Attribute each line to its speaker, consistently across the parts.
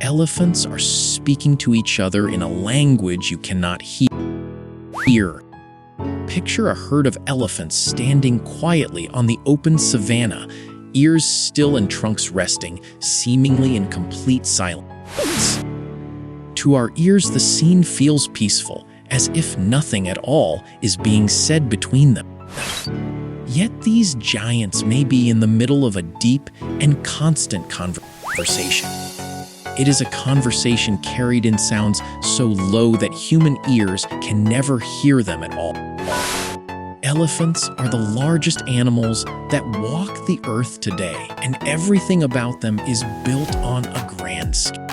Speaker 1: Elephants are speaking to each other in a language you cannot hear. Picture a herd of elephants standing quietly on the open savanna, ears still and trunks resting, seemingly in complete silence. To our ears, the scene feels peaceful, as if nothing at all is being said between them. Yet these giants may be in the middle of a deep and constant conversation. It is a conversation carried in sounds so low that human ears can never hear them at all. Elephants are the largest animals that walk the earth today, and everything about them is built on a grand scale.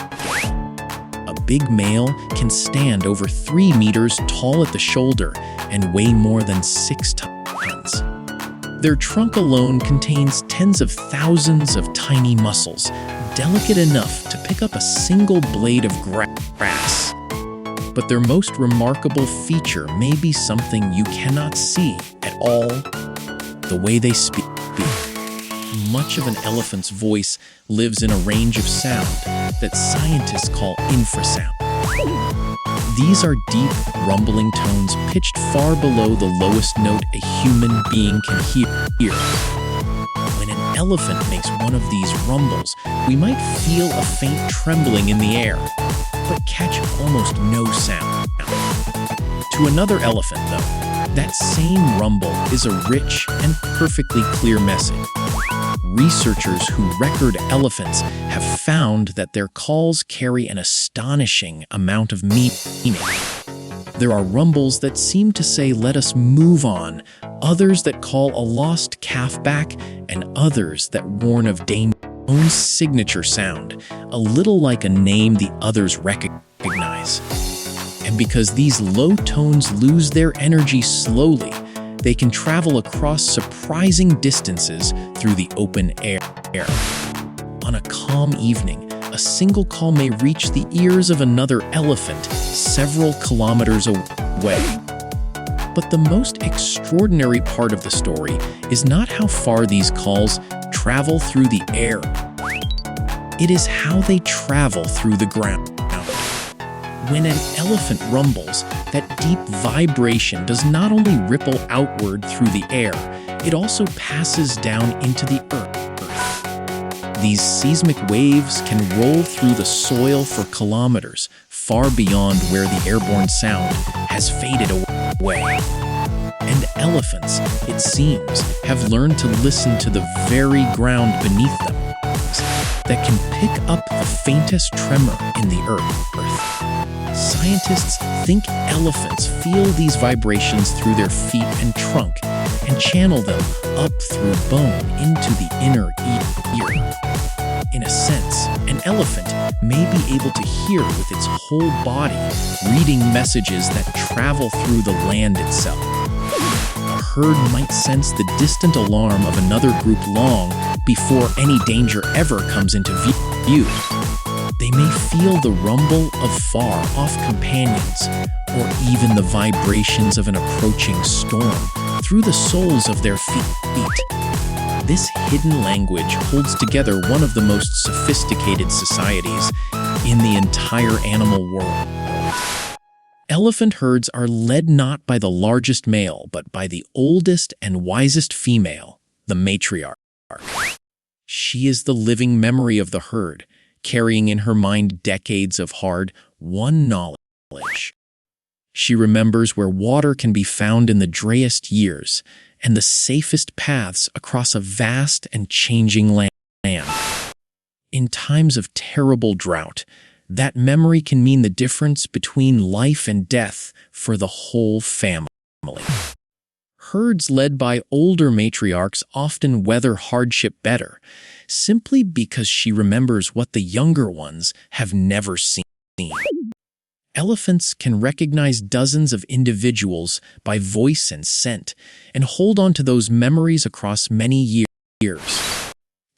Speaker 1: A big male can stand over 3 meters tall at the shoulder and weigh more than 6 tons. Their trunk alone contains tens of thousands of tiny muscles, delicate enough to pick up a single blade of grass. But their most remarkable feature may be something you cannot see at all: the way they speak. Much of an elephant's voice lives in a range of sound that scientists call infrasound. These are deep, rumbling tones pitched far below the lowest note a human being can hear. When an elephant makes one of these rumbles, we might feel a faint trembling in the air, but catch almost no sound. To another elephant, though, that same rumble is a rich and perfectly clear message. Researchers who record elephants have found that their calls carry an astonishing amount of meaning. There are rumbles that seem to say, "Let us move on," others that call a lost calf back, and others that warn of danger. Own signature sound, a little like a name the others recognize. And because these low tones lose their energy slowly, they can travel across surprising distances through the open air. On a calm evening, a single call may reach the ears of another elephant several kilometers away. But the most extraordinary part of the story is not how far these calls travel through the air. It is how they travel through the ground. When an elephant rumbles, that deep vibration does not only ripple outward through the air, it also passes down into the earth. These seismic waves can roll through the soil for kilometers, far beyond where the airborne sound has faded away. And elephants, it seems, have learned to listen to the very ground beneath them, that can pick up the faintest tremor in the earth. Scientists think elephants feel these vibrations through their feet and trunk and channel them up through bone into the inner ear. In a sense, an elephant may be able to hear with its whole body, reading messages that travel through the land itself. A herd might sense the distant alarm of another group long before any danger ever comes into view. They may feel the rumble of far-off companions, or even the vibrations of an approaching storm through the soles of their feet. This hidden language holds together one of the most sophisticated societies in the entire animal world. Elephant herds are led not by the largest male, but by the oldest and wisest female, the matriarch. She is the living memory of the herd, carrying in her mind decades of hard-won knowledge. She remembers where water can be found in the driest years and the safest paths across a vast and changing land. In times of terrible drought, that memory can mean the difference between life and death for the whole family. Herds led by older matriarchs often weather hardship better, simply because she remembers what the younger ones have never seen. Elephants can recognize dozens of individuals by voice and scent, and hold on to those memories across many years.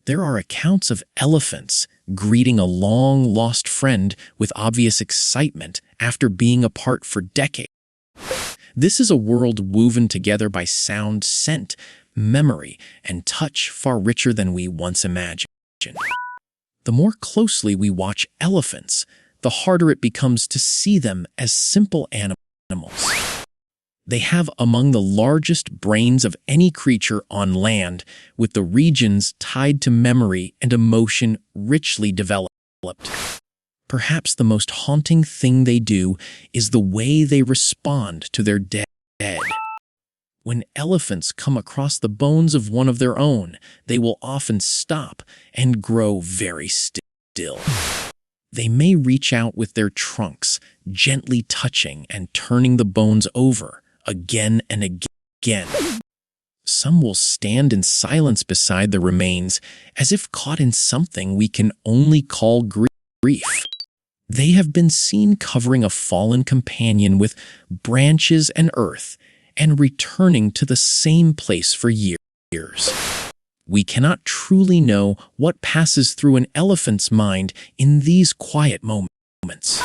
Speaker 1: There are accounts of elephants greeting a long-lost friend with obvious excitement after being apart for decades. This is a world woven together by sound, scent, memory, and touch far richer than we once imagined. The more closely we watch elephants, the harder it becomes to see them as simple animals. They have among the largest brains of any creature on land, with the regions tied to memory and emotion richly developed. Perhaps the most haunting thing they do is the way they respond to their dead. When elephants come across the bones of one of their own, they will often stop and grow very still. They may reach out with their trunks, gently touching and turning the bones over again and again. Some will stand in silence beside the remains, as if caught in something we can only call grief. They have been seen covering a fallen companion with branches and earth and returning to the same place for years. We cannot truly know what passes through an elephant's mind in these quiet moments.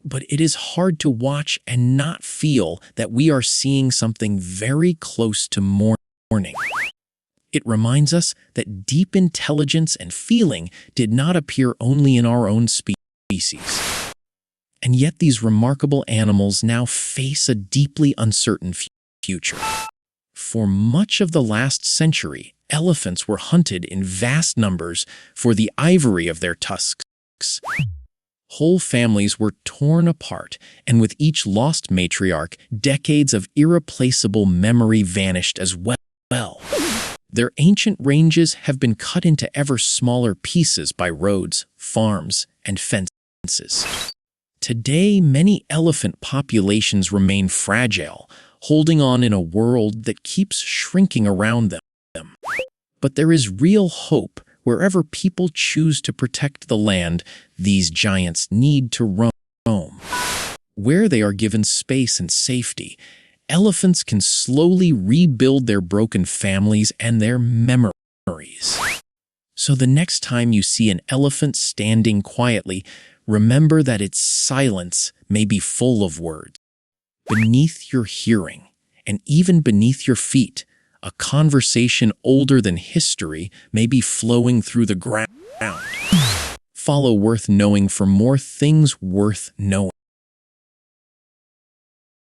Speaker 1: But it is hard to watch and not feel that we are seeing something very close to mourning. It reminds us that deep intelligence and feeling did not appear only in our own species. And yet these remarkable animals now face a deeply uncertain future. For much of the last century, elephants were hunted in vast numbers for the ivory of their tusks. Whole families were torn apart, and with each lost matriarch, decades of irreplaceable memory vanished as well. Their ancient ranges have been cut into ever smaller pieces by roads, farms, and fences. Today, many elephant populations remain fragile, holding on in a world that keeps shrinking around them. But there is real hope. Wherever people choose to protect the land, these giants need to roam. Where they are given space and safety, elephants can slowly rebuild their broken families and their memories. So the next time you see an elephant standing quietly, remember that its silence may be full of words. Beneath your hearing, and even beneath your feet, a conversation older than history may be flowing through the ground. Follow Worth Knowing for more things worth knowing.